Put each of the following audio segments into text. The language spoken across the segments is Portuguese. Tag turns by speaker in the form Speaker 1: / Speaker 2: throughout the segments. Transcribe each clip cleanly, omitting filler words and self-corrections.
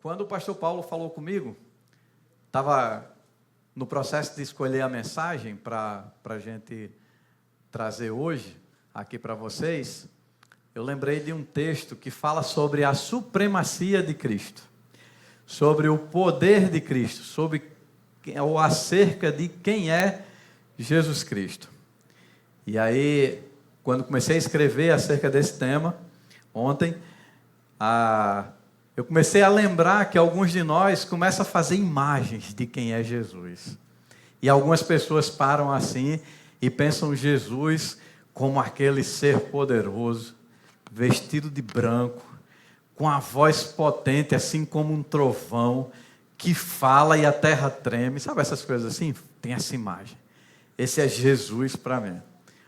Speaker 1: Quando o pastor Paulo falou comigo, estava no processo de escolher a mensagem para a gente trazer hoje aqui para vocês, eu lembrei de um texto que fala sobre a supremacia de Cristo, sobre o poder de Cristo, sobre ou acerca de quem é Jesus Cristo. E aí, quando comecei a escrever acerca desse tema, ontem, eu comecei a lembrar que alguns de nós começam a fazer imagens de quem é Jesus. E algumas pessoas param assim e pensam Jesus como aquele ser poderoso, vestido de branco, com a voz potente, assim como um trovão, que fala e a terra treme. Sabe essas coisas assim? Tem essa imagem. Esse é Jesus para mim.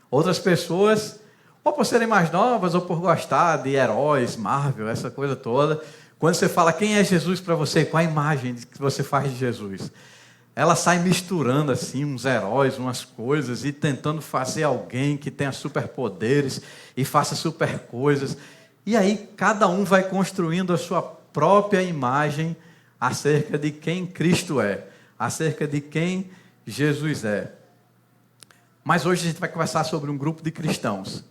Speaker 1: Outras pessoas, ou por serem mais novas, ou por gostar de heróis, Marvel, essa coisa toda, quando você fala quem é Jesus para você, qual a imagem que você faz de Jesus? Ela sai misturando assim uns heróis, umas coisas, e tentando fazer alguém que tenha superpoderes e faça super coisas. E aí cada um vai construindo a sua própria imagem acerca de quem Cristo é, acerca de quem Jesus é. Mas hoje a gente vai conversar sobre um grupo de cristãos,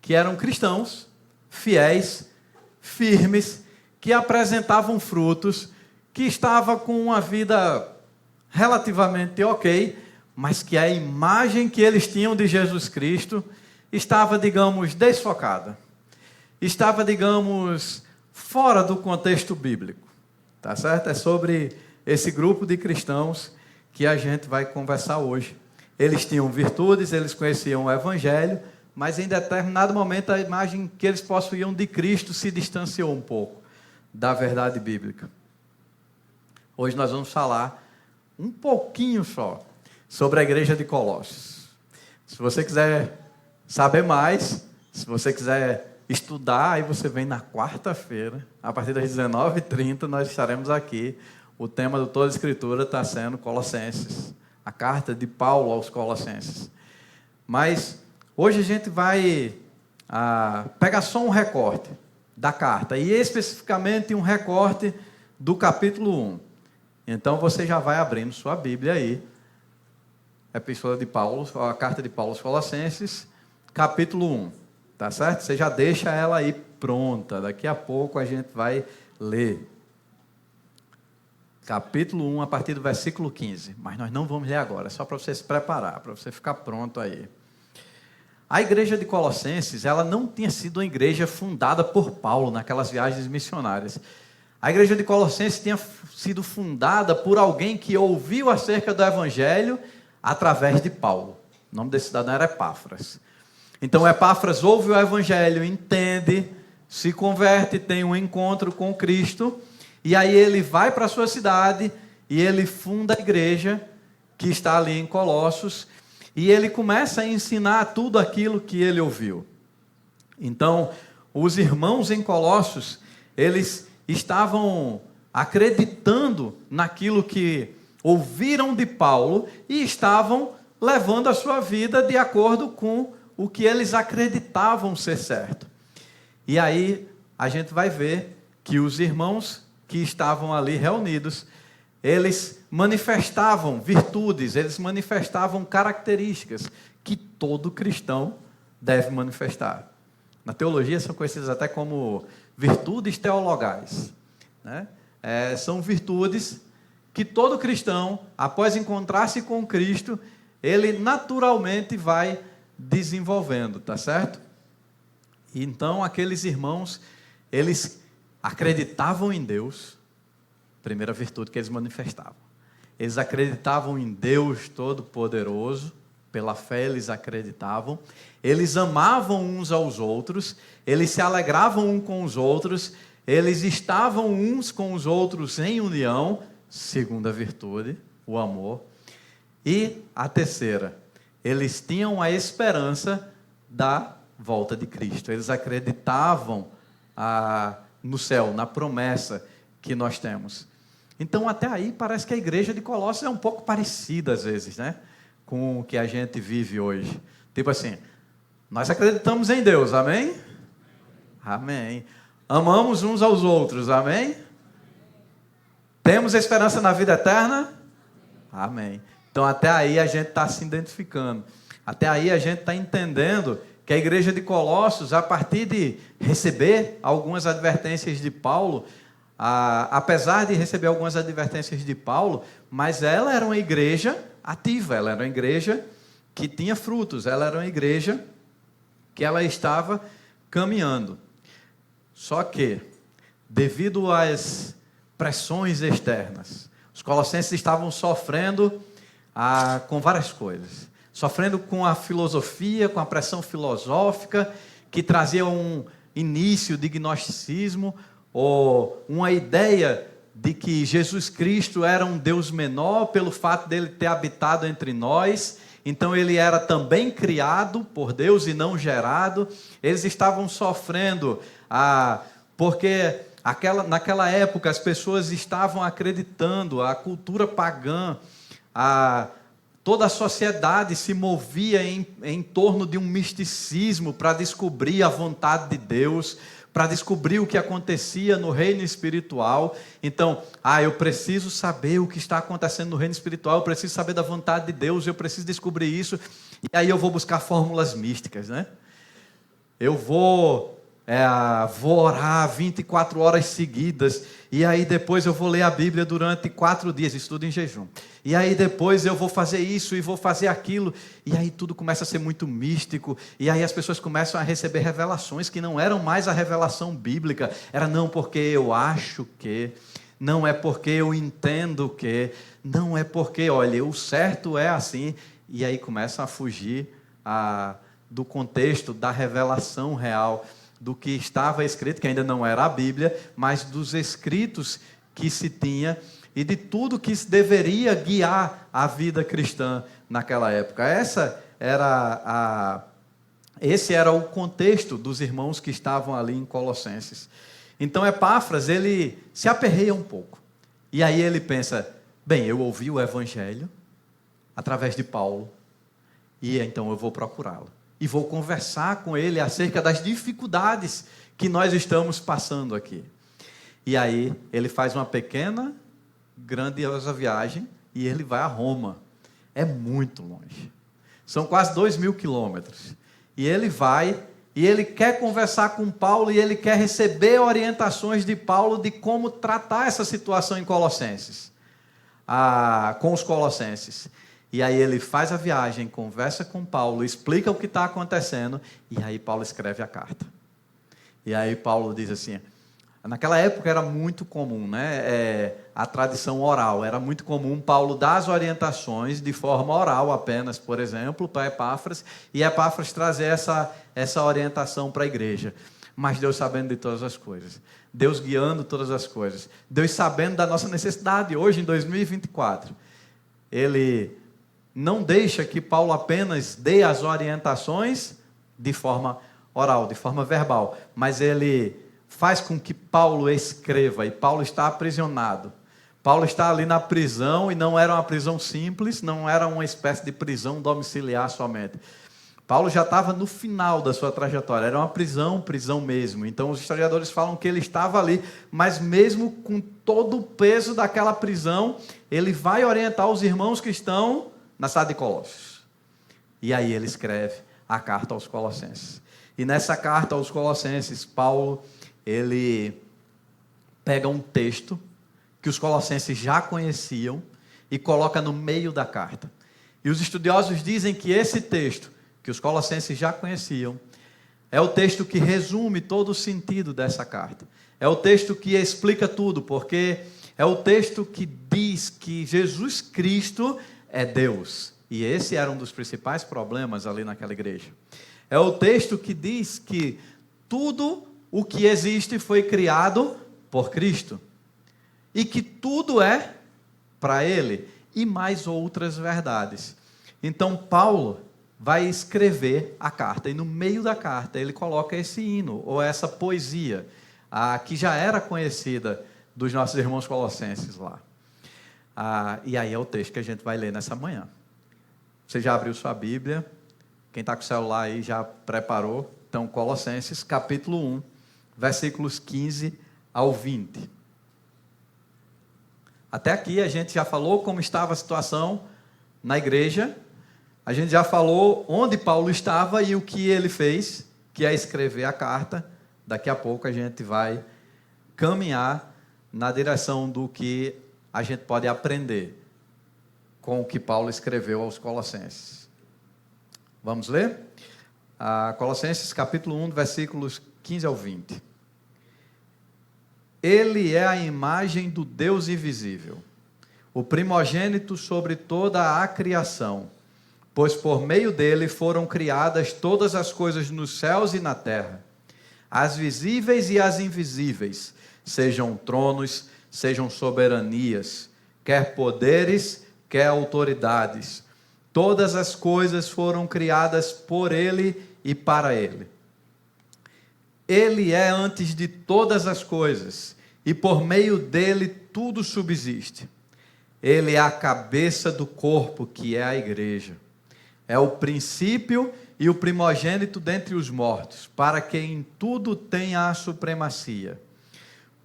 Speaker 1: que eram cristãos, fiéis, firmes, que apresentavam frutos, que estavam com uma vida relativamente ok, mas que a imagem que eles tinham de Jesus Cristo estava, digamos, desfocada. Estava, digamos, fora do contexto bíblico. Tá certo? É sobre esse grupo de cristãos que a gente vai conversar hoje. Eles tinham virtudes, eles conheciam o Evangelho, mas em determinado momento a imagem que eles possuíam de Cristo se distanciou um pouco da verdade bíblica. Hoje nós vamos falar um pouquinho só sobre a igreja de Colossos. Se você quiser saber mais, se você quiser estudar, aí você vem na quarta-feira, a partir das 19h30, nós estaremos aqui. O tema do Toda a Escritura está sendo Colossenses, a carta de Paulo aos Colossenses. Mas hoje a gente vai pegar só um recorte da carta, e especificamente um recorte do capítulo 1. Então você já vai abrindo sua Bíblia aí, a epístola de Paulo, a carta de Paulo aos Colossenses, capítulo 1, tá certo? Você já deixa ela aí pronta, daqui a pouco a gente vai ler. Capítulo 1, a partir do versículo 15, mas nós não vamos ler agora, é só para você se preparar, para você ficar pronto aí. A igreja de Colossenses, ela não tinha sido uma igreja fundada por Paulo naquelas viagens missionárias. A igreja de Colossenses tinha sido fundada por alguém que ouviu acerca do Evangelho através de Paulo. O nome desse cidadão era Epáfras. Então Epáfras ouve o Evangelho, entende, se converte, tem um encontro com Cristo, e aí ele vai para a sua cidade e ele funda a igreja que está ali em Colossos, e ele começa a ensinar tudo aquilo que ele ouviu. Então, os irmãos em Colossos, eles estavam acreditando naquilo que ouviram de Paulo e estavam levando a sua vida de acordo com o que eles acreditavam ser certo. E aí a gente vai ver que os irmãos que estavam ali reunidos, eles manifestavam virtudes, eles manifestavam características que todo cristão deve manifestar. Na teologia são conhecidas até como virtudes teologais, né? São virtudes que todo cristão, após encontrar-se com Cristo, ele naturalmente vai desenvolvendo, tá certo? Então, aqueles irmãos, eles acreditavam em Deus, primeira virtude que eles manifestavam. Eles acreditavam em Deus Todo-Poderoso, pela fé eles acreditavam, eles amavam uns aos outros, eles se alegravam uns com os outros, eles estavam uns com os outros em união, segunda virtude, o amor. E a terceira, eles tinham a esperança da volta de Cristo. Eles acreditavam no céu, na promessa que nós temos. Então, até aí, parece que a igreja de Colossos é um pouco parecida, às vezes, né, com o que a gente vive hoje. Tipo assim, nós acreditamos em Deus, amém? Amém. Amamos uns aos outros, amém? Temos esperança na vida eterna? Amém. Então até aí a gente está se identificando. Até aí a gente está entendendo que a igreja de Colossos, a partir de receber algumas advertências de Paulo, apesar de receber algumas advertências de Paulo, mas ela era uma igreja ativa, ela era uma igreja que tinha frutos, ela era uma igreja que ela estava caminhando. Só que, devido às pressões externas, os colossenses estavam sofrendo com várias coisas. Sofrendo com a filosofia, com a pressão filosófica, que trazia um início de gnosticismo, ou uma ideia de que Jesus Cristo era um Deus menor pelo fato dele ter habitado entre nós. Então ele era também criado por Deus e não gerado. Eles estavam sofrendo porque naquela época as pessoas estavam acreditando, a cultura pagã, toda a sociedade se movia em torno de um misticismo para descobrir a vontade de Deus, para descobrir o que acontecia no reino espiritual. Então, eu preciso saber o que está acontecendo no reino espiritual, eu preciso saber da vontade de Deus, eu preciso descobrir isso, e aí eu vou buscar fórmulas místicas, né? Eu vou orar 24 horas seguidas, e aí depois eu vou ler a Bíblia durante 4 dias, estudo em jejum. E aí depois eu vou fazer isso e vou fazer aquilo, e aí tudo começa a ser muito místico, e aí as pessoas começam a receber revelações que não eram mais a revelação bíblica, era não porque eu acho que, não é porque eu entendo que, não é porque, olha, o certo é assim, e aí começam a fugir do contexto da revelação real, do que estava escrito, que ainda não era a Bíblia, mas dos escritos que se tinha e de tudo que se deveria guiar a vida cristã naquela época. Esse era o contexto dos irmãos que estavam ali em Colossenses. Então Epáfras, ele se aperreia um pouco. E aí ele pensa, bem, eu ouvi o Evangelho através de Paulo, e então eu vou procurá-lo. E vou conversar com ele acerca das dificuldades que nós estamos passando aqui. E aí ele faz uma pequena, grandiosa viagem e ele vai a Roma. É muito longe. São quase 2.000 quilômetros. E ele vai, e ele quer conversar com Paulo, e ele quer receber orientações de Paulo de como tratar essa situação em Colossenses. Com os colossenses. E aí ele faz a viagem, conversa com Paulo, explica o que está acontecendo, e aí Paulo escreve a carta. E aí Paulo diz assim, naquela época era muito comum, né? A tradição oral, era muito comum Paulo dar as orientações de forma oral apenas, por exemplo, para Epáfras, e Epáfras trazer essa orientação para a igreja. Mas Deus sabendo de todas as coisas, Deus guiando todas as coisas, Deus sabendo da nossa necessidade hoje em 2024, Ele não deixa que Paulo apenas dê as orientações de forma oral, de forma verbal, mas ele faz com que Paulo escreva, e Paulo está aprisionado. Paulo está ali na prisão, e não era uma prisão simples, não era uma espécie de prisão domiciliar somente. Paulo já estava no final da sua trajetória, era uma prisão mesmo. Então os historiadores falam que ele estava ali, mas mesmo com todo o peso daquela prisão, ele vai orientar os irmãos que estão na cidade de Colossos. E aí ele escreve a carta aos Colossenses. E nessa carta aos Colossenses, Paulo, ele pega um texto que os colossenses já conheciam e coloca no meio da carta. E os estudiosos dizem que esse texto, que os colossenses já conheciam, é o texto que resume todo o sentido dessa carta. É o texto que explica tudo, porque é o texto que diz que Jesus Cristo é Deus. E esse era um dos principais problemas ali naquela igreja. É o texto que diz que tudo o que existe foi criado por Cristo. E que tudo é para Ele. E mais outras verdades. Então Paulo vai escrever a carta. E no meio da carta ele coloca esse hino, ou essa poesia, que já era conhecida dos nossos irmãos colossenses lá. E aí é o texto que a gente vai ler nessa manhã. Você já abriu sua Bíblia? Quem está com o celular aí já preparou? Então, Colossenses, capítulo 1, versículos 15 ao 20. Até aqui a gente já falou como estava a situação na igreja, a gente já falou onde Paulo estava e o que ele fez, que é escrever a carta. Daqui a pouco a gente vai caminhar na direção do que a gente pode aprender com o que Paulo escreveu aos Colossenses. Vamos ler? Colossenses capítulo 1, versículos 15 ao 20. Ele é a imagem do Deus invisível, o primogênito sobre toda a criação, pois por meio dele foram criadas todas as coisas nos céus e na terra, as visíveis e as invisíveis, sejam tronos, sejam soberanias, quer poderes, quer autoridades. Todas as coisas foram criadas por ele e para ele. Ele é antes de todas as coisas, e por meio dele tudo subsiste. Ele é a cabeça do corpo, que é a igreja. É o princípio e o primogênito dentre os mortos, para que em tudo tenha a supremacia.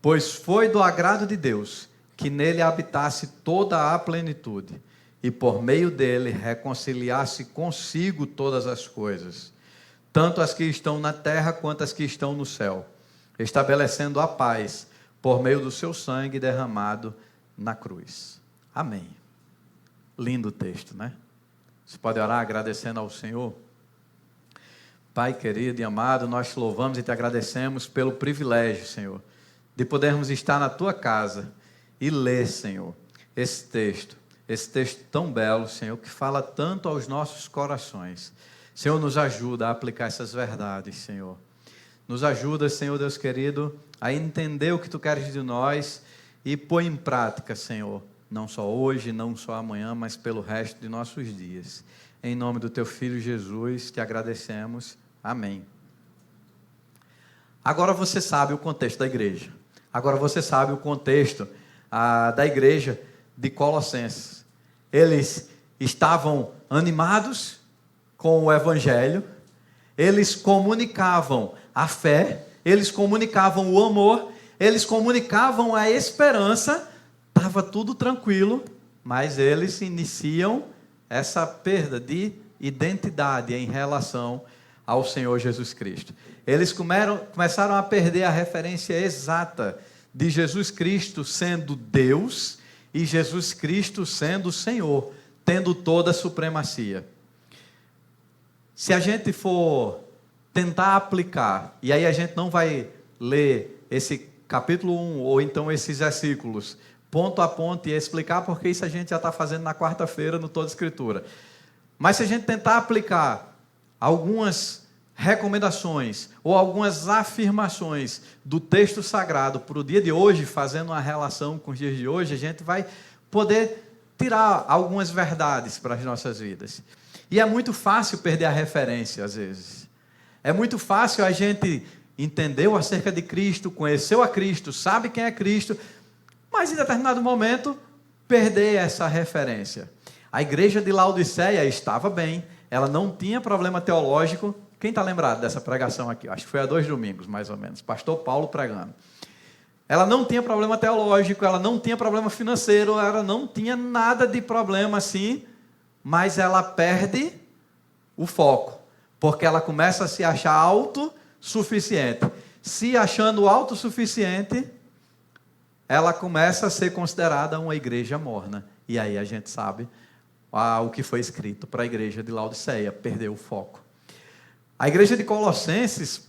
Speaker 1: Pois foi do agrado de Deus que nele habitasse toda a plenitude, e por meio dele reconciliasse consigo todas as coisas, tanto as que estão na terra quanto as que estão no céu, estabelecendo a paz por meio do seu sangue derramado na cruz. Amém. Lindo texto, né? Você pode orar agradecendo ao Senhor? Pai querido e amado, nós te louvamos e te agradecemos pelo privilégio, Senhor, de podermos estar na tua casa e ler, Senhor, esse texto tão belo, Senhor, que fala tanto aos nossos corações. Senhor, nos ajuda a aplicar essas verdades, Senhor. Nos ajuda, Senhor Deus querido, a entender o que tu queres de nós e pôr em prática, Senhor, não só hoje, não só amanhã, mas pelo resto de nossos dias. Em nome do teu Filho Jesus, te agradecemos. Amém. Agora você sabe o contexto da igreja. Agora você sabe o contexto da igreja de Colossenses. Eles estavam animados com o evangelho, eles comunicavam a fé, eles comunicavam o amor, eles comunicavam a esperança, estava tudo tranquilo, mas eles iniciam essa perda de identidade em relação ao Senhor Jesus Cristo. Eles começaram a perder a referência exata de Jesus Cristo sendo Deus e Jesus Cristo sendo Senhor, tendo toda a supremacia. Se a gente for tentar aplicar, e aí a gente não vai ler esse capítulo 1, ou então esses versículos, ponto a ponto, e explicar, porque isso a gente já está fazendo na quarta-feira no Toda Escritura. Mas se a gente tentar aplicar algumas recomendações, ou algumas afirmações do texto sagrado para o dia de hoje, fazendo uma relação com os dias de hoje, a gente vai poder tirar algumas verdades para as nossas vidas. E é muito fácil perder a referência, às vezes. É muito fácil a gente entender acerca de Cristo, conheceu a Cristo, sabe quem é Cristo, mas em determinado momento, perder essa referência. A igreja de Laodiceia estava bem, ela não tinha problema teológico. Quem está lembrado dessa pregação aqui? Acho que foi há 2 domingos, mais ou menos. Pastor Paulo pregando. Ela não tinha problema teológico, ela não tinha problema financeiro, ela não tinha nada de problema assim, mas ela perde o foco, porque ela começa a se achar autossuficiente. Se achando autossuficiente, ela começa a ser considerada uma igreja morna. E aí a gente sabe o que foi escrito para a igreja de Laodiceia, perdeu o foco. A igreja de Colossenses,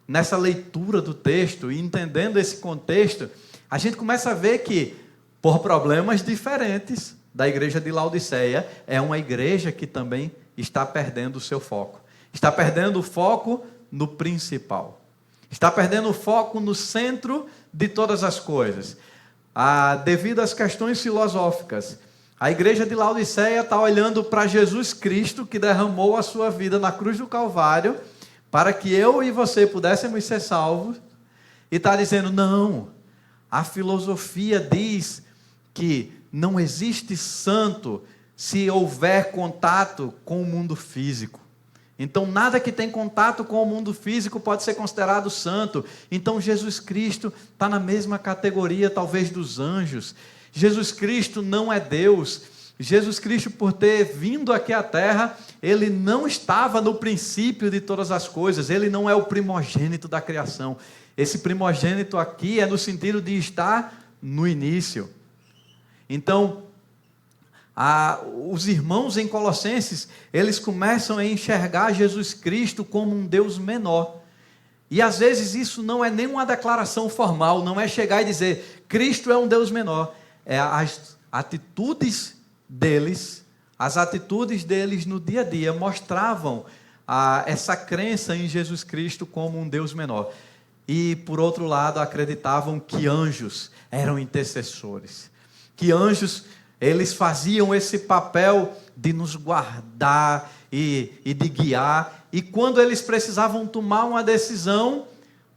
Speaker 1: nessa leitura do texto e entendendo esse contexto, a gente começa a ver que, por problemas diferentes da igreja de Laodiceia, é uma igreja que também está perdendo o seu foco. Está perdendo o foco no principal. Está perdendo o foco no centro de todas as coisas. Devido às questões filosóficas, a igreja de Laodiceia está olhando para Jesus Cristo, que derramou a sua vida na cruz do Calvário, para que eu e você pudéssemos ser salvos, e está dizendo, não, a filosofia diz que não existe santo se houver contato com o mundo físico. Então, nada que tem contato com o mundo físico pode ser considerado santo. Então, Jesus Cristo está na mesma categoria, talvez, dos anjos. Jesus Cristo não é Deus. Jesus Cristo, por ter vindo aqui à terra, ele não estava no princípio de todas as coisas, ele não é o primogênito da criação. Esse primogênito aqui é no sentido de estar no início. Então, os irmãos em Colossenses, eles começam a enxergar Jesus Cristo como um Deus menor. E às vezes isso não é nenhuma declaração formal, não é chegar e dizer, Cristo é um Deus menor. É as atitudes deles, no dia a dia mostravam essa crença em Jesus Cristo como um Deus menor. E por outro lado, acreditavam que anjos eram intercessores, que anjos, eles faziam esse papel de nos guardar e de guiar, e quando eles precisavam tomar uma decisão,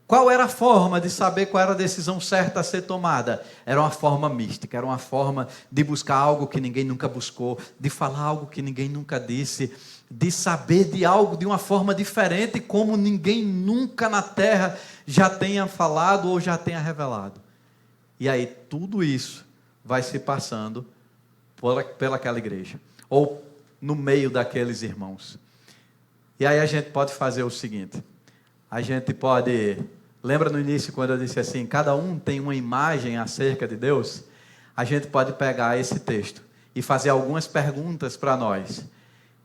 Speaker 1: qual era a forma de saber qual era a decisão certa a ser tomada? Era uma forma mística, era uma forma de buscar algo que ninguém nunca buscou, de falar algo que ninguém nunca disse, de saber de algo de uma forma diferente, como ninguém nunca na terra já tenha falado ou já tenha revelado. E aí tudo isso vai se passando pelaquela igreja, ou no meio daqueles irmãos. E aí a gente pode fazer o seguinte, a gente pode, lembra no início quando eu disse assim, cada um tem uma imagem acerca de Deus? A gente pode pegar esse texto e fazer algumas perguntas para nós,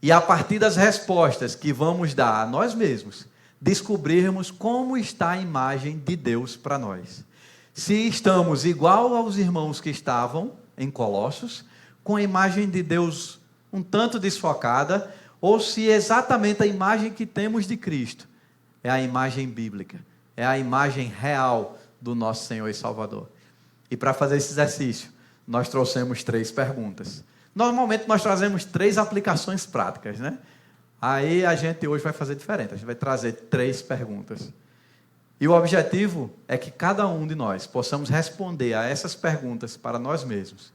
Speaker 1: e a partir das respostas que vamos dar a nós mesmos, descobrirmos como está a imagem de Deus para nós. Se estamos igual aos irmãos que estavam em Colossos, com a imagem de Deus um tanto desfocada, ou se exatamente a imagem que temos de Cristo é a imagem bíblica, é a imagem real do nosso Senhor e Salvador. E para fazer esse exercício, nós trouxemos 3 perguntas. Normalmente nós trazemos 3 aplicações práticas, né? Aí a gente hoje vai fazer diferente, a gente vai trazer 3 perguntas. E o objetivo é que cada um de nós possamos responder a essas perguntas para nós mesmos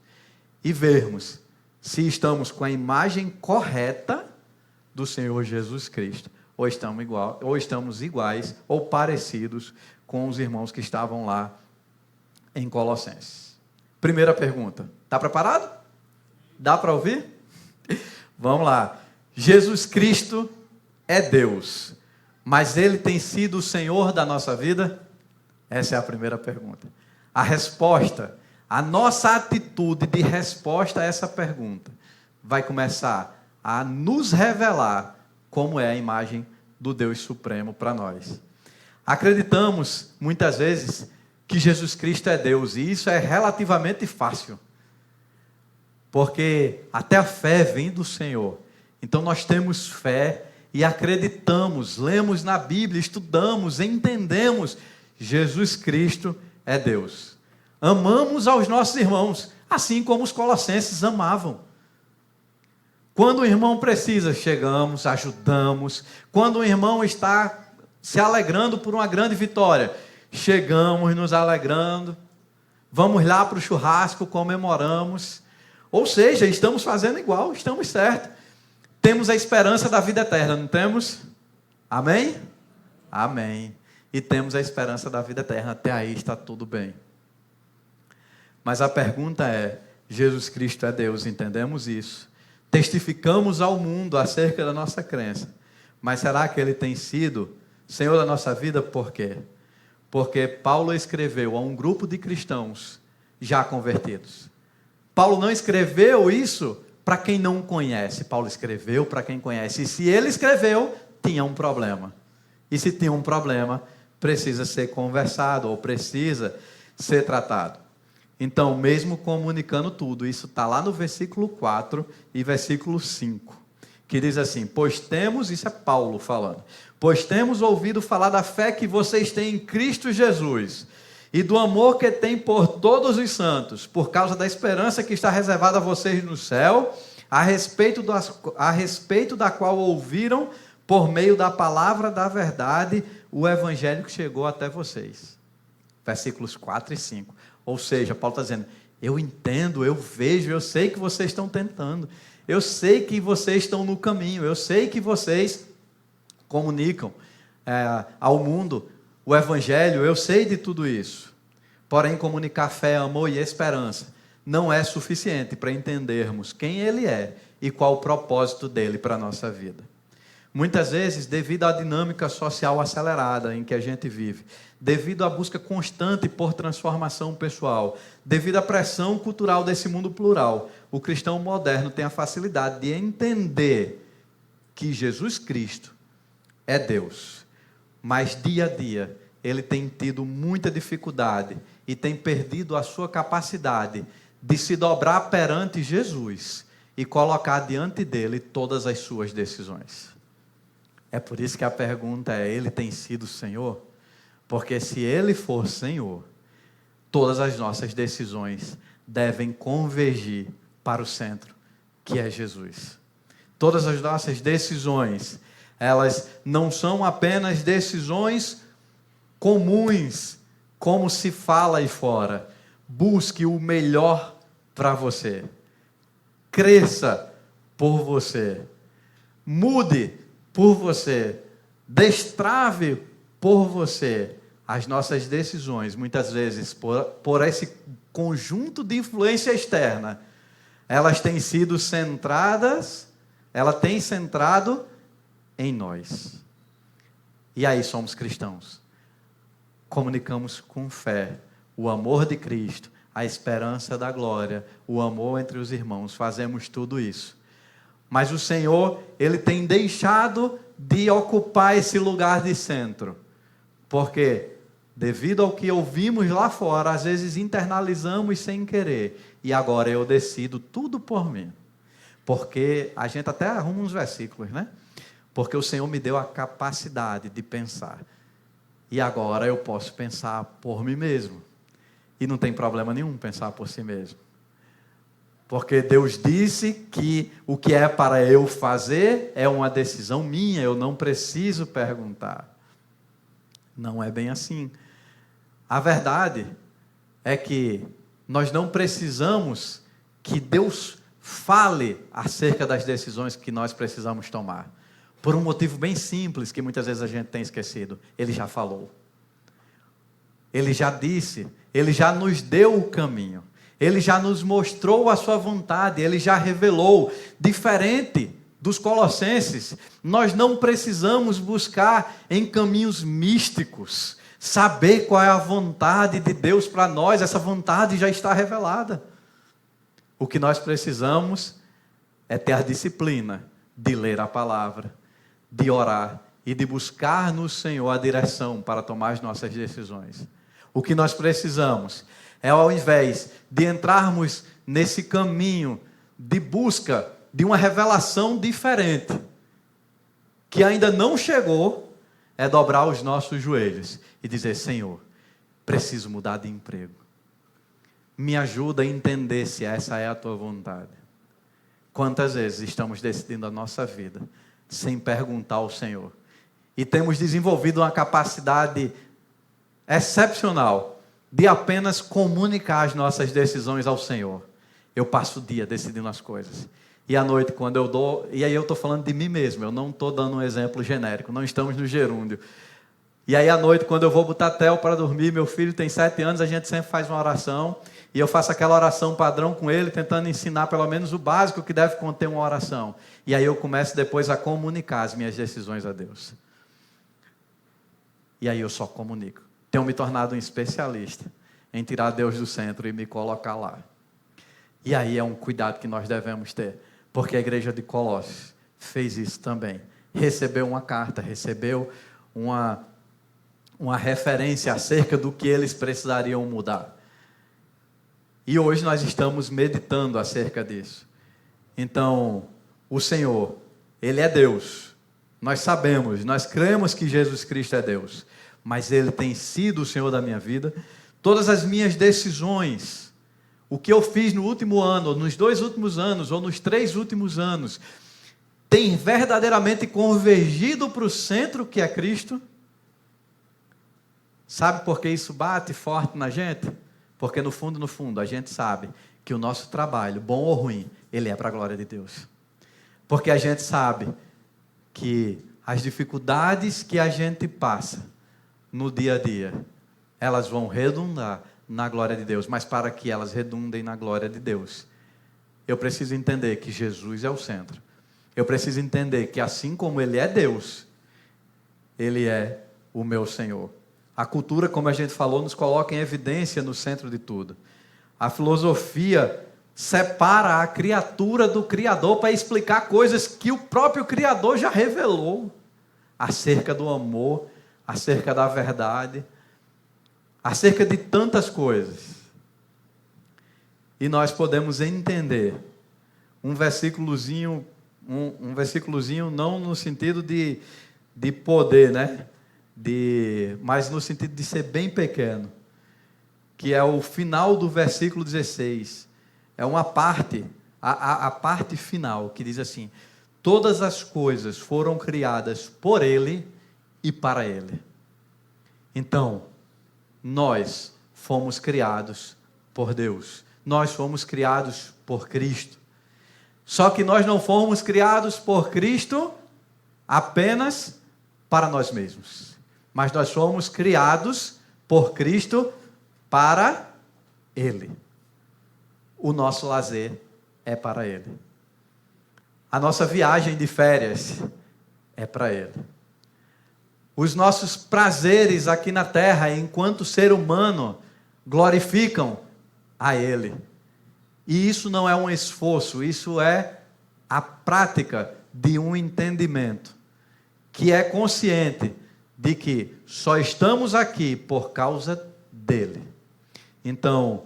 Speaker 1: e vermos se estamos com a imagem correta do Senhor Jesus Cristo, ou estamos iguais ou parecidos com os irmãos que estavam lá em Colossenses. Primeira pergunta, está preparado? Dá para ouvir? Vamos lá. Jesus Cristo é Deus, mas Ele tem sido o Senhor da nossa vida? Essa é a primeira pergunta. A resposta, a nossa atitude de resposta a essa pergunta vai começar a nos revelar como é a imagem do Deus Supremo para nós. Acreditamos, muitas vezes, que Jesus Cristo é Deus, e isso é relativamente fácil, porque até a fé vem do Senhor. Então nós temos fé e acreditamos, lemos na Bíblia, estudamos, entendemos, Jesus Cristo é Deus. Amamos aos nossos irmãos, assim como os colossenses amavam. Quando o irmão precisa, chegamos, ajudamos. Quando o irmão está se alegrando por uma grande vitória, chegamos nos alegrando. Vamos lá para o churrasco, comemoramos. Ou seja, estamos fazendo igual, estamos certos. Temos a esperança da vida eterna, não temos? Amém? Amém. E temos a esperança da vida eterna. Até aí está tudo bem. Mas a pergunta é, Jesus Cristo é Deus, entendemos isso? Testificamos ao mundo acerca da nossa crença. Mas será que Ele tem sido Senhor da nossa vida? Por quê? Porque Paulo escreveu a um grupo de cristãos já convertidos. Paulo não escreveu isso para quem não conhece. Paulo escreveu para quem conhece. E se ele escreveu, tinha um problema. E se tinha um problema, precisa ser conversado ou precisa ser tratado. Então, mesmo comunicando tudo, isso está lá no versículo 4 e versículo 5, que diz assim, pois temos, isso é Paulo falando, pois temos ouvido falar da fé que vocês têm em Cristo Jesus e do amor que têm por todos os santos, por causa da esperança que está reservada a vocês no céu, a respeito da qual ouviram por meio da palavra da verdade, o evangelho que chegou até vocês. Versículos 4 e 5. Ou seja, Paulo está dizendo, eu entendo, eu vejo, eu sei que vocês estão tentando, eu sei que vocês estão no caminho, eu sei que vocês comunicam ao mundo o evangelho, eu sei de tudo isso. Porém, comunicar fé, amor e esperança não é suficiente para entendermos quem Ele é e qual o propósito dele para a nossa vida. Muitas vezes, devido à dinâmica social acelerada em que a gente vive, devido à busca constante por transformação pessoal, devido à pressão cultural desse mundo plural, o cristão moderno tem a facilidade de entender que Jesus Cristo é Deus, mas dia a dia ele tem tido muita dificuldade e tem perdido a sua capacidade de se dobrar perante Jesus e colocar diante dele todas as suas decisões. É por isso que a pergunta é: Ele tem sido Senhor? Porque se Ele for Senhor, todas as nossas decisões devem convergir para o centro, que é Jesus. Todas as nossas decisões, elas não são apenas decisões comuns, como se fala aí fora. Busque o melhor para você. Cresça por você. Mude por você. Destrave por você. As nossas decisões, muitas vezes, por esse conjunto de influência externa, elas têm sido centradas, ela tem centrado em nós. E aí somos cristãos. Comunicamos com fé o amor de Cristo, a esperança da glória, o amor entre os irmãos. Fazemos tudo isso. Mas o Senhor, Ele tem deixado de ocupar esse lugar de centro. Porque, devido ao que ouvimos lá fora, às vezes internalizamos sem querer. E agora eu decido tudo por mim. Porque a gente até arruma uns versículos, né? Porque o Senhor me deu a capacidade de pensar. E agora eu posso pensar por mim mesmo. E não tem problema nenhum pensar por si mesmo. Porque Deus disse que o que é para eu fazer é uma decisão minha, eu não preciso perguntar. Não é bem assim. A verdade é que nós não precisamos que Deus fale acerca das decisões que nós precisamos tomar. Por um motivo bem simples que muitas vezes a gente tem esquecido. Ele já falou. Ele já disse. Ele já nos deu o caminho. Ele já nos mostrou a sua vontade. Ele já revelou. Diferente dos Colossenses, nós não precisamos buscar em caminhos místicos. Saber qual é a vontade de Deus para nós. Essa vontade já está revelada. O que nós precisamos é ter a disciplina de ler a palavra, de orar e de buscar no Senhor a direção para tomar as nossas decisões. O que nós precisamos é, ao invés de entrarmos nesse caminho de busca de uma revelação diferente, que ainda não chegou, é dobrar os nossos joelhos e dizer: Senhor, preciso mudar de emprego. Me ajuda a entender se essa é a tua vontade. Quantas vezes estamos decidindo a nossa vida sem perguntar ao Senhor? E temos desenvolvido uma capacidade excepcional de apenas comunicar as nossas decisões ao Senhor. Eu passo o dia decidindo as coisas. E à noite, quando eu dou... E aí eu estou falando de mim mesmo, eu não estou dando um exemplo genérico, não estamos no gerúndio. E aí à noite, quando eu vou botar Theo para dormir, meu filho tem 7 anos, a gente sempre faz uma oração, e eu faço aquela oração padrão com ele, tentando ensinar pelo menos o básico que deve conter uma oração. E aí eu começo depois a comunicar as minhas decisões a Deus. E aí eu só comunico. Tenho me tornado um especialista em tirar Deus do centro e me colocar lá. E aí é um cuidado que nós devemos ter, porque a igreja de Colossos fez isso também. Recebeu uma carta, recebeu uma referência acerca do que eles precisariam mudar. E hoje nós estamos meditando acerca disso. Então, o Senhor, Ele é Deus. Nós sabemos, nós cremos que Jesus Cristo é Deus. Mas Ele tem sido o Senhor da minha vida. Todas as minhas decisões, o que eu fiz no último ano, ou nos 2 últimos anos, ou nos 3 últimos anos, tem verdadeiramente convergido para o centro que é Cristo? Sabe por que isso bate forte na gente? Porque no fundo, a gente sabe que o nosso trabalho, bom ou ruim, ele é para a glória de Deus. Porque a gente sabe que as dificuldades que a gente passa no dia a dia, elas vão redundar na glória de Deus, mas para que elas redundem na glória de Deus, eu preciso entender que Jesus é o centro. Eu preciso entender que assim como Ele é Deus, Ele é o meu Senhor. A cultura, como a gente falou, nos coloca em evidência no centro de tudo. A filosofia separa a criatura do Criador para explicar coisas que o próprio Criador já revelou acerca do amor, acerca da verdade, acerca de tantas coisas. E nós podemos entender um versículozinho não no sentido de poder, né? Mas no sentido de ser bem pequeno, que é o final do versículo 16. É uma parte, a parte final, que diz assim: todas as coisas foram criadas por Ele e para Ele. Então, nós fomos criados por Deus. Nós fomos criados por Cristo. Só que nós não fomos criados por Cristo apenas para nós mesmos. Mas nós fomos criados por Cristo para Ele. O nosso lazer é para Ele. A nossa viagem de férias é para Ele. Os nossos prazeres aqui na terra, enquanto ser humano, glorificam a Ele. E isso não é um esforço, isso é a prática de um entendimento que é consciente de que só estamos aqui por causa dele. Então,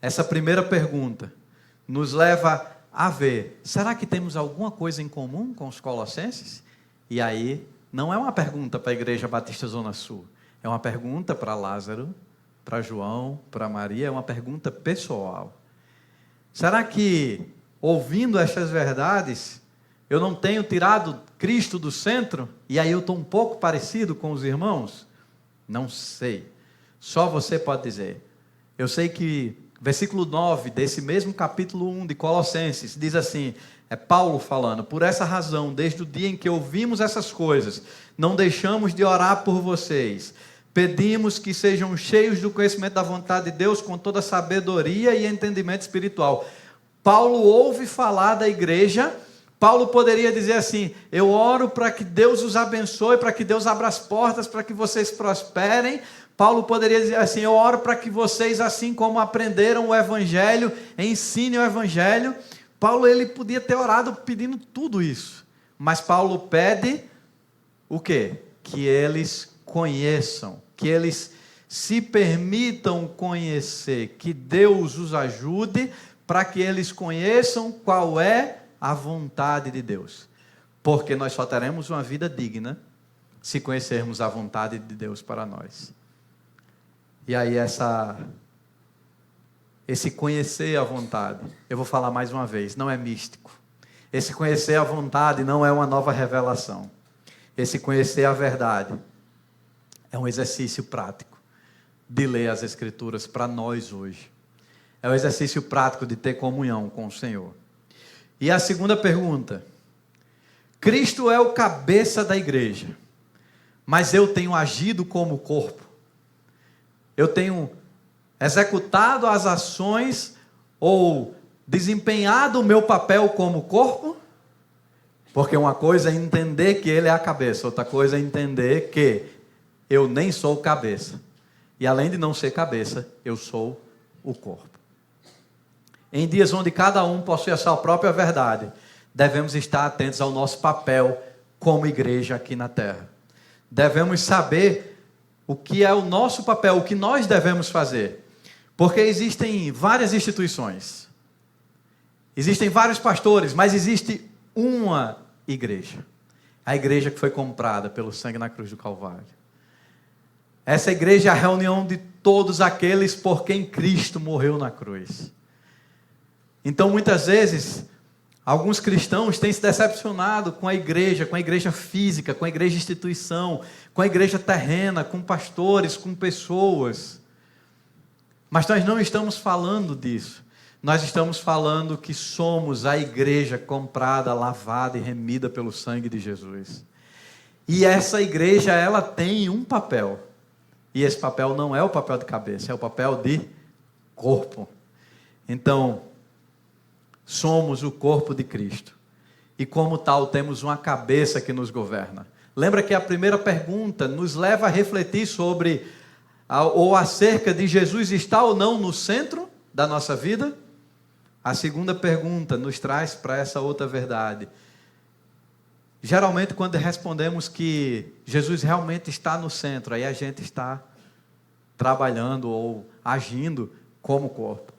Speaker 1: essa primeira pergunta nos leva a ver, será que temos alguma coisa em comum com os colossenses? E aí, não é uma pergunta para a Igreja Batista Zona Sul, é uma pergunta para Lázaro, para João, para Maria, é uma pergunta pessoal. Será que, ouvindo estas verdades, eu não tenho tirado Cristo do centro? E aí eu estou um pouco parecido com os irmãos? Não sei. Só você pode dizer. Eu sei que, versículo 9, desse mesmo capítulo 1 de Colossenses, diz assim, é Paulo falando: por essa razão, desde o dia em que ouvimos essas coisas, não deixamos de orar por vocês. Pedimos que sejam cheios do conhecimento da vontade de Deus com toda sabedoria e entendimento espiritual. Paulo ouve falar da igreja. Paulo poderia dizer assim: eu oro para que Deus os abençoe, para que Deus abra as portas, para que vocês prosperem. Paulo poderia dizer assim: eu oro para que vocês, assim como aprenderam o Evangelho, ensinem o Evangelho. Paulo, ele podia ter orado pedindo tudo isso. Mas Paulo pede o quê? Que eles conheçam, que eles se permitam conhecer, que Deus os ajude para que eles conheçam qual é a vontade de Deus. Porque nós só teremos uma vida digna se conhecermos a vontade de Deus para nós. E aí esse conhecer a vontade, eu vou falar mais uma vez, não é místico. Esse conhecer a vontade não é uma nova revelação. Esse conhecer a verdade é um exercício prático de ler as Escrituras para nós hoje. É um exercício prático de ter comunhão com o Senhor. E a segunda pergunta: Cristo é o cabeça da igreja, mas eu tenho agido como corpo? Eu tenho executado as ações ou desempenhado o meu papel como corpo? Porque uma coisa é entender que Ele é a cabeça, outra coisa é entender que eu nem sou cabeça. E além de não ser cabeça, eu sou o corpo. Em dias onde cada um possui a sua própria verdade, devemos estar atentos ao nosso papel como igreja aqui na terra. Devemos saber o que é o nosso papel, o que nós devemos fazer. Porque existem várias instituições, existem vários pastores, mas existe uma igreja. A igreja que foi comprada pelo sangue na cruz do Calvário. Essa igreja é a reunião de todos aqueles por quem Cristo morreu na cruz. Então, muitas vezes, alguns cristãos têm se decepcionado com a igreja física, com a igreja instituição, com a igreja terrena, com pastores, com pessoas. Mas nós não estamos falando disso. Nós estamos falando que somos a igreja comprada, lavada e remida pelo sangue de Jesus. E essa igreja, ela tem um papel. E esse papel não é o papel de cabeça, é o papel de corpo. Então, somos o corpo de Cristo. E como tal, temos uma cabeça que nos governa. Lembra que a primeira pergunta nos leva a refletir sobre ou acerca de Jesus estar ou não no centro da nossa vida? A segunda pergunta nos traz para essa outra verdade. Geralmente, quando respondemos que Jesus realmente está no centro, aí a gente está trabalhando ou agindo como corpo.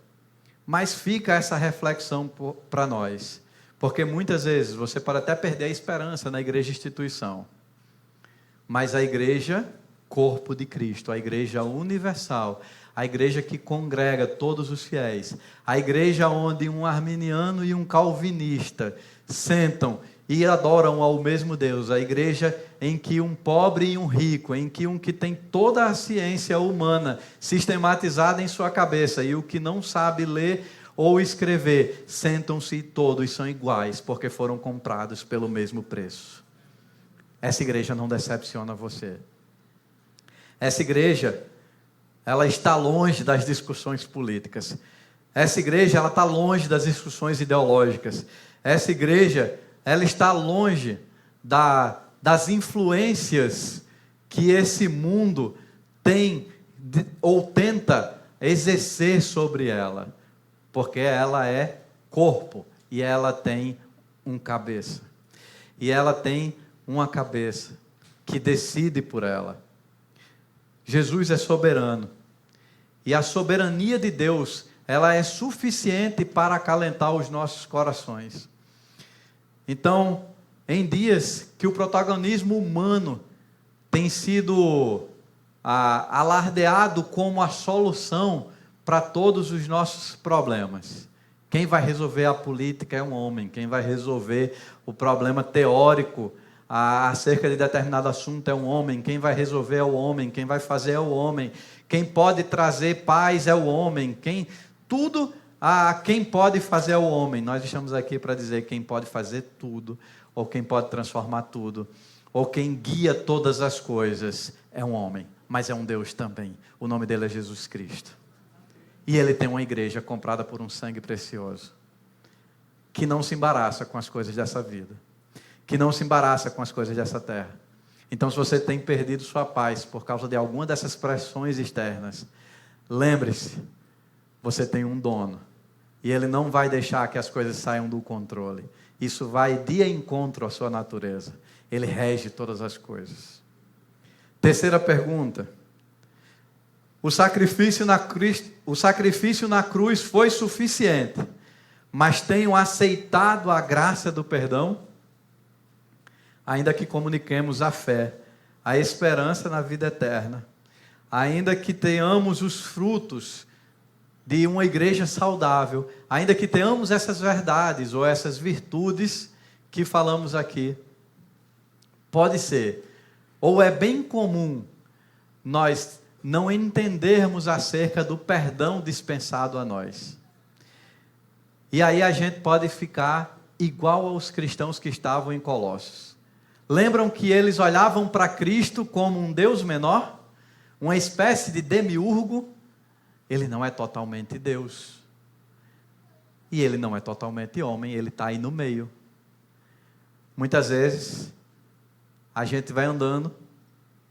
Speaker 1: Mas fica essa reflexão para nós, porque muitas vezes você pode até perder a esperança na igreja instituição, mas a igreja, corpo de Cristo, a igreja universal, a igreja que congrega todos os fiéis, a igreja onde um arminiano e um calvinista sentam e adoram ao mesmo Deus, a igreja em que um pobre e um rico, em que um que tem toda a ciência humana sistematizada em sua cabeça e o que não sabe ler ou escrever, sentam-se e todos são iguais, porque foram comprados pelo mesmo preço. Essa igreja não decepciona você. Essa igreja, ela está longe das discussões políticas. Essa igreja, ela está longe das discussões ideológicas. Essa igreja, ela está longe das influências que esse mundo tem ou tenta exercer sobre ela, porque ela é corpo e ela tem um cabeça. E ela tem uma cabeça que decide por ela. Jesus é soberano. E a soberania de Deus, ela é suficiente para acalentar os nossos corações. Então, em dias que o protagonismo humano tem sido alardeado como a solução para todos os nossos problemas. Quem vai resolver a política é um homem. Quem vai resolver o problema teórico acerca de determinado assunto é um homem. Quem vai resolver é o homem. Quem vai fazer é o homem. Quem pode trazer paz é o homem. Quem pode fazer é o homem. Nós estamos aqui para dizer quem pode fazer tudo, ou quem pode transformar tudo, ou quem guia todas as coisas é um homem, mas é um Deus também. O nome dele é Jesus Cristo. E ele tem uma igreja comprada por um sangue precioso, que não se embaraça com as coisas dessa vida, que não se embaraça com as coisas dessa terra. Então, se você tem perdido sua paz por causa de alguma dessas pressões externas, lembre-se, você tem um dono, e ele não vai deixar que as coisas saiam do controle. Isso vai de encontro à sua natureza. Ele rege todas as coisas. Terceira pergunta. O sacrifício na cruz foi suficiente, mas tenho aceitado a graça do perdão? Ainda que comuniquemos a fé, a esperança na vida eterna, ainda que tenhamos os frutos de uma igreja saudável, ainda que tenhamos essas verdades ou essas virtudes que falamos aqui, pode ser, ou é bem comum nós não entendermos acerca do perdão dispensado a nós. E aí a gente pode ficar igual aos cristãos que estavam em Colossos. Lembram que eles olhavam para Cristo como um Deus menor? Uma espécie de demiurgo? Ele não é totalmente Deus. E ele não é totalmente homem, ele está aí no meio. Muitas vezes, a gente vai andando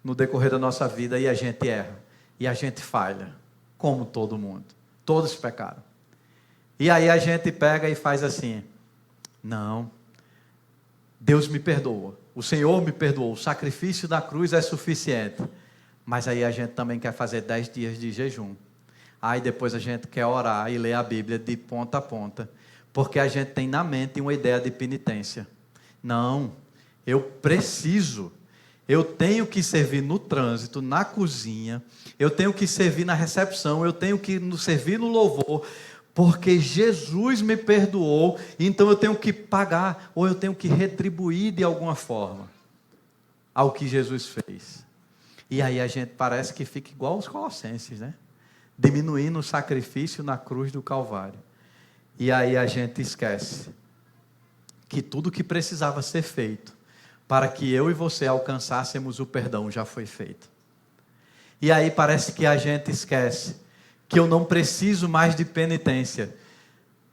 Speaker 1: no decorrer da nossa vida e a gente erra. E a gente falha, como todo mundo. Todos pecaram. E aí a gente pega e faz assim: não, Deus me perdoa, o Senhor me perdoou, o sacrifício da cruz é suficiente. Mas aí a gente também quer fazer 10 dias de jejum. Aí depois a gente quer orar e ler a Bíblia de ponta a ponta, porque a gente tem na mente uma ideia de penitência. Não, eu tenho que servir no trânsito, na cozinha, eu tenho que servir na recepção, eu tenho que servir no louvor, porque Jesus me perdoou, então eu tenho que pagar, ou eu tenho que retribuir de alguma forma ao que Jesus fez. E aí a gente parece que fica igual os colossenses, né? Diminuindo o sacrifício na cruz do Calvário. E aí a gente esquece que tudo que precisava ser feito para que eu e você alcançássemos o perdão já foi feito. E aí parece que a gente esquece que eu não preciso mais de penitência.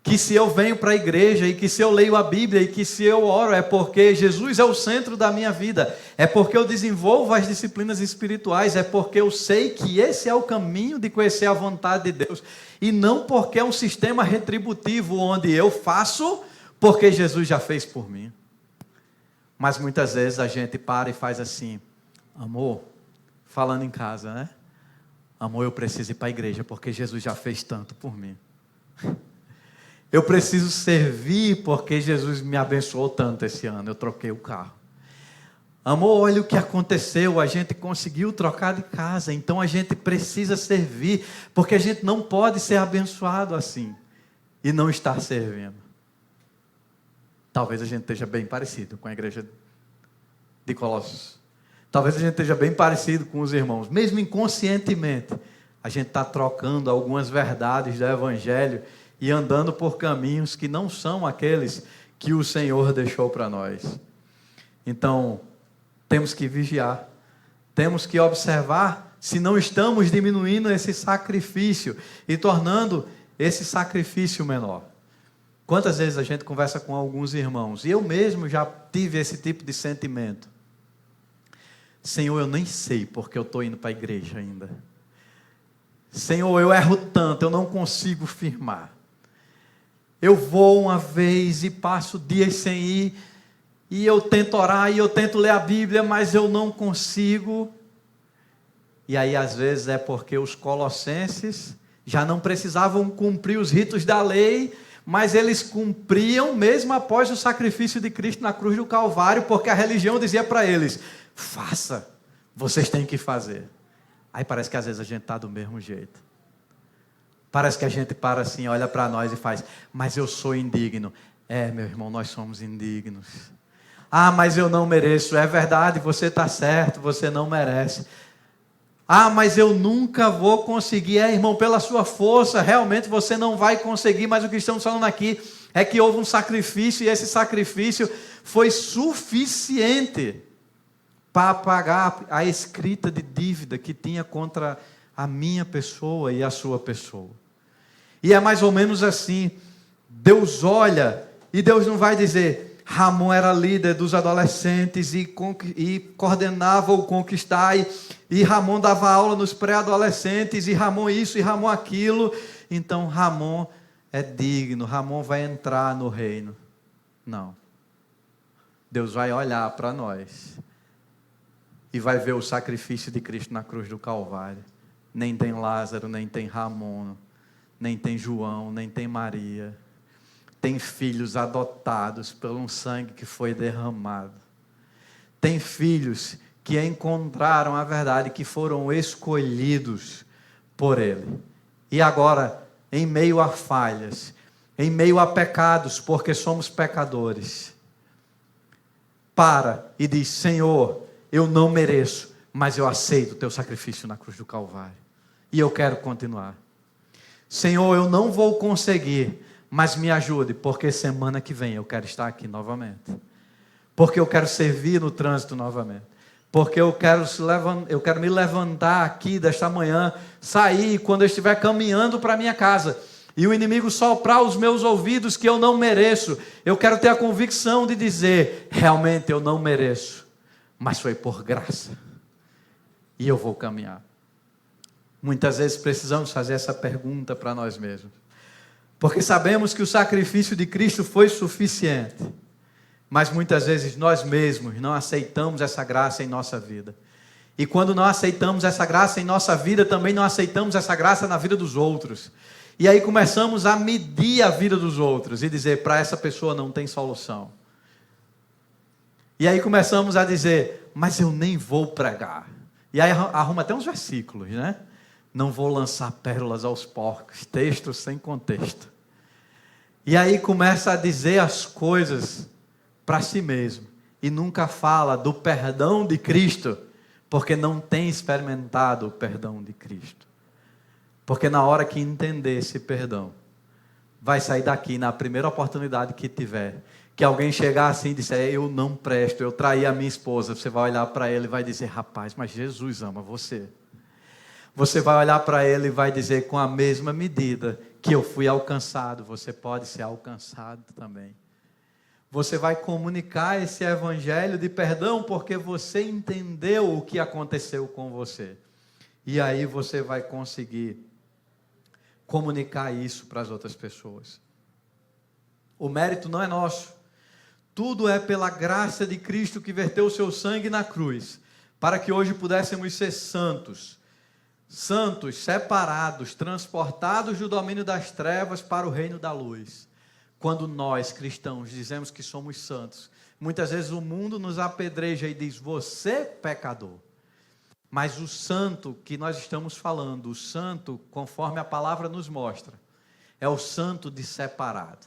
Speaker 1: Que se eu venho para a igreja e que se eu leio a Bíblia e que se eu oro é porque Jesus é o centro da minha vida, é porque eu desenvolvo as disciplinas espirituais, é porque eu sei que esse é o caminho de conhecer a vontade de Deus, e não porque é um sistema retributivo onde eu faço porque Jesus já fez por mim. Mas muitas vezes a gente para e faz assim: amor, falando em casa, né? Amor, eu preciso ir para a igreja porque Jesus já fez tanto por mim. Eu preciso servir porque Jesus me abençoou tanto esse ano, eu troquei o carro. Amor, olha o que aconteceu, a gente conseguiu trocar de casa, então a gente precisa servir, porque a gente não pode ser abençoado assim e não estar servindo. Talvez a gente esteja bem parecido com a igreja de Colossos. Talvez a gente esteja bem parecido com os irmãos, mesmo inconscientemente. A gente está trocando algumas verdades do Evangelho e andando por caminhos que não são aqueles que o Senhor deixou para nós. Então, temos que vigiar, temos que observar se não estamos diminuindo esse sacrifício e tornando esse sacrifício menor. Quantas vezes a gente conversa com alguns irmãos, e eu mesmo já tive esse tipo de sentimento: Senhor, eu nem sei porque eu estou indo para a igreja ainda. Senhor, eu erro tanto, eu não consigo firmar. Eu vou uma vez e passo dias sem ir, e eu tento orar, e eu tento ler a Bíblia, mas eu não consigo. E aí às vezes é porque os colossenses já não precisavam cumprir os ritos da lei, mas eles cumpriam mesmo após o sacrifício de Cristo na cruz do Calvário, porque a religião dizia para eles: faça, vocês têm que fazer. Aí parece que às vezes a gente está do mesmo jeito. Parece que a gente para assim, olha para nós e faz: mas eu sou indigno. É, meu irmão, nós somos indignos. Ah, mas eu não mereço. É verdade, você está certo, você não merece. Ah, mas eu nunca vou conseguir. É, irmão, pela sua força, realmente você não vai conseguir. Mas o que estamos falando aqui é que houve um sacrifício, e esse sacrifício foi suficiente para pagar a escrita de dívida que tinha contra a minha pessoa e a sua pessoa. E é mais ou menos assim: Deus olha, e Deus não vai dizer: Ramon era líder dos adolescentes e coordenava o Conquistar, e Ramon dava aula nos pré-adolescentes, e Ramon isso, e Ramon aquilo, então Ramon é digno, Ramon vai entrar no reino. Não. Deus vai olhar para nós e vai ver o sacrifício de Cristo na cruz do Calvário. Nem tem Lázaro, nem tem Ramon, nem tem João, nem tem Maria. Tem filhos adotados pelo um sangue que foi derramado. Tem filhos que encontraram a verdade, que foram escolhidos por Ele. E agora, em meio a falhas, em meio a pecados, porque somos pecadores, para e diz: Senhor, eu não mereço, mas eu aceito o teu sacrifício na cruz do Calvário. E eu quero continuar. Senhor, eu não vou conseguir, mas me ajude, porque semana que vem eu quero estar aqui novamente. Porque eu quero servir no trânsito novamente. Porque eu quero me levantar aqui desta manhã, sair quando eu estiver caminhando para a minha casa, e o inimigo soprar os meus ouvidos que eu não mereço. Eu quero ter a convicção de dizer: realmente eu não mereço, mas foi por graça. E eu vou caminhar. Muitas vezes precisamos fazer essa pergunta para nós mesmos, porque sabemos que o sacrifício de Cristo foi suficiente, mas muitas vezes nós mesmos não aceitamos essa graça em nossa vida. E quando não aceitamos essa graça em nossa vida, também não aceitamos essa graça na vida dos outros. E aí começamos a medir a vida dos outros e dizer: para essa pessoa não tem solução. E aí começamos a dizer: mas eu nem vou pregar. E aí arruma até uns versículos, né? Não vou lançar pérolas aos porcos, textos sem contexto. E aí começa a dizer as coisas para si mesmo, e nunca fala do perdão de Cristo, porque não tem experimentado o perdão de Cristo. Porque na hora que entender esse perdão, vai sair daqui na primeira oportunidade que tiver, que alguém chegar assim e disser: eu não presto, eu traí a minha esposa, você vai olhar para ele e vai dizer: rapaz, mas Jesus ama você. Você vai olhar para ele e vai dizer: com a mesma medida que eu fui alcançado, você pode ser alcançado também. Você vai comunicar esse evangelho de perdão porque você entendeu o que aconteceu com você. E aí você vai conseguir comunicar isso para as outras pessoas. O mérito não é nosso. Tudo é pela graça de Cristo que verteu o seu sangue na cruz, para que hoje pudéssemos ser santos. Santos, separados, transportados do domínio das trevas para o reino da luz. Quando nós, cristãos, dizemos que somos santos, muitas vezes o mundo nos apedreja e diz: você pecador. Mas o santo que nós estamos falando, o santo, conforme a palavra nos mostra, é o santo de separado.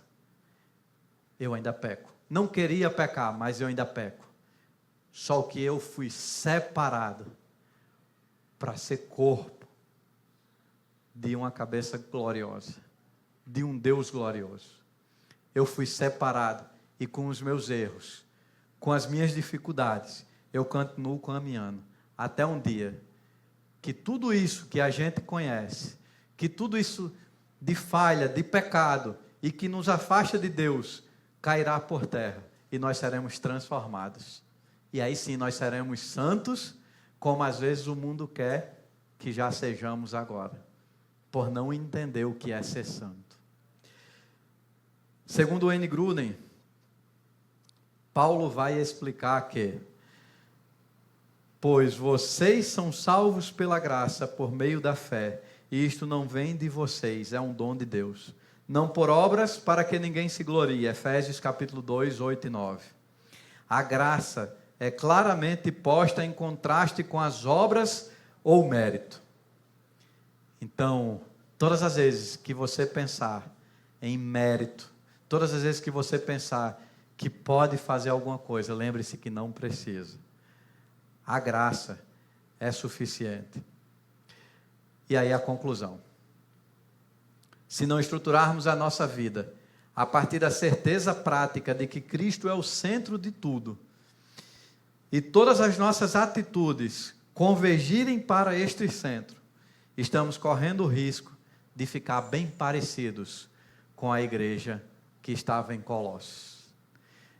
Speaker 1: Eu ainda peco. Não queria pecar, mas eu ainda peco. Só que eu fui separado para ser corpo de uma cabeça gloriosa, de um Deus glorioso. Eu fui separado e com os meus erros, com as minhas dificuldades, eu continuo caminhando até um dia que tudo isso que a gente conhece, que tudo isso de falha, de pecado e que nos afasta de Deus, cairá por terra e nós seremos transformados. E aí sim nós seremos santos, como às vezes o mundo quer que já sejamos agora, por não entender o que é ser santo. Segundo Wayne Grudem, Paulo vai explicar que: pois vocês são salvos pela graça por meio da fé, e isto não vem de vocês, é um dom de Deus, não por obras para que ninguém se glorie. Efésios capítulo 2, 8 e 9. A graça é claramente posta em contraste com as obras ou mérito. Então, todas as vezes que você pensar em mérito, todas as vezes que você pensar que pode fazer alguma coisa, lembre-se que não precisa. A graça é suficiente. E aí a conclusão: se não estruturarmos a nossa vida a partir da certeza prática de que Cristo é o centro de tudo, e todas as nossas atitudes convergirem para este centro, estamos correndo o risco de ficar bem parecidos com a igreja que estava em Colossos.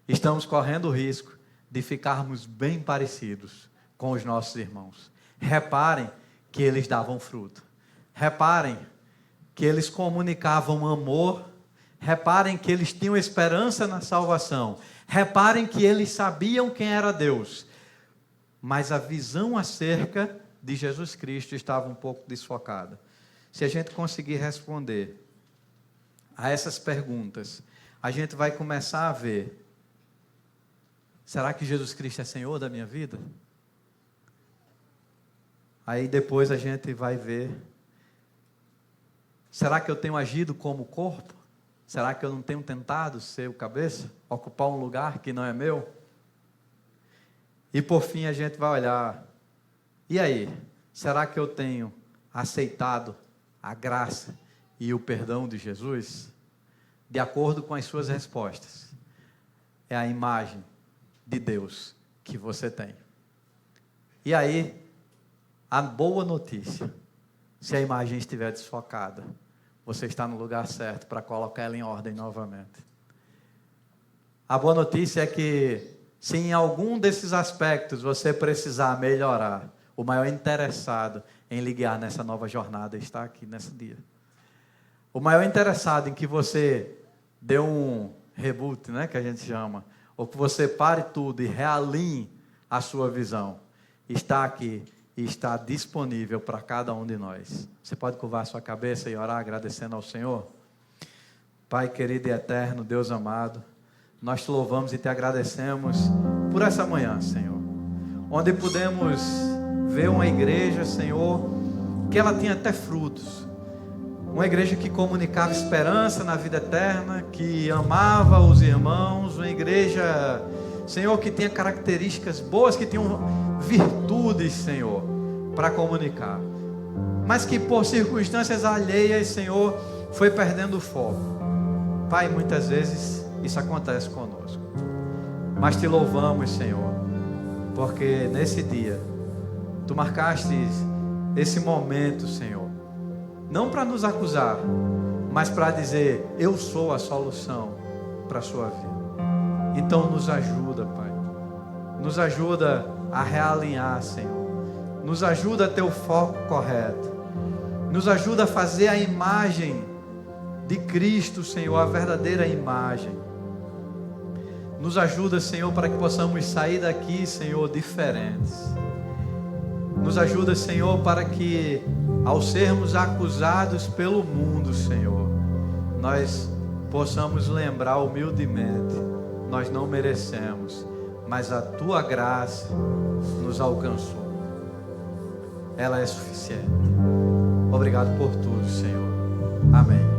Speaker 1: Estamos correndo o risco de ficarmos bem parecidos com os nossos irmãos. Reparem que eles davam fruto. Reparem que eles comunicavam amor. Reparem que eles tinham esperança na salvação. Reparem que eles sabiam quem era Deus. Mas a visão acerca de Jesus Cristo estava um pouco desfocada. Se a gente conseguir responder a essas perguntas, a gente vai começar a ver: será que Jesus Cristo é Senhor da minha vida? Aí depois a gente vai ver: será que eu tenho agido como corpo? Será que eu não tenho tentado ser o cabeça? Ocupar um lugar que não é meu? E por fim a gente vai olhar: e aí? Será que eu tenho aceitado a graça e o perdão de Jesus? De acordo com as suas respostas, é a imagem de Deus que você tem. E aí, a boa notícia: se a imagem estiver desfocada, você está no lugar certo para colocar ela em ordem novamente. A boa notícia é que, se em algum desses aspectos você precisar melhorar, o maior interessado em lhe guiar nessa nova jornada está aqui nesse dia. O maior interessado em que você dê um reboot, né, que a gente chama, ou que você pare tudo e realinhe a sua visão, está aqui e está disponível para cada um de nós. Você pode curvar a sua cabeça e orar agradecendo ao Senhor? Pai querido e eterno, Deus amado, nós te louvamos e te agradecemos por essa manhã, Senhor, onde pudemos ver uma igreja, Senhor, que ela tinha até frutos. Uma igreja que comunicava esperança na vida eterna, que amava os irmãos, uma igreja, Senhor, que tinha características boas, que tinham virtudes, Senhor, para comunicar. Mas que por circunstâncias alheias, Senhor, foi perdendo o foco. Pai, muitas vezes isso acontece conosco. Mas te louvamos, Senhor, porque nesse dia Tu marcaste esse momento, Senhor, não para nos acusar, mas para dizer: eu sou a solução para a sua vida. Então nos ajuda, Pai. Nos ajuda a realinhar, Senhor. Nos ajuda a ter o foco correto. Nos ajuda a fazer a imagem de Cristo, Senhor, a verdadeira imagem. Nos ajuda, Senhor, para que possamos sair daqui, Senhor, diferentes. Nos ajuda, Senhor, para que, ao sermos acusados pelo mundo, Senhor, nós possamos lembrar humildemente: nós não merecemos, mas a Tua graça nos alcançou. Ela é suficiente. Obrigado por tudo, Senhor. Amém.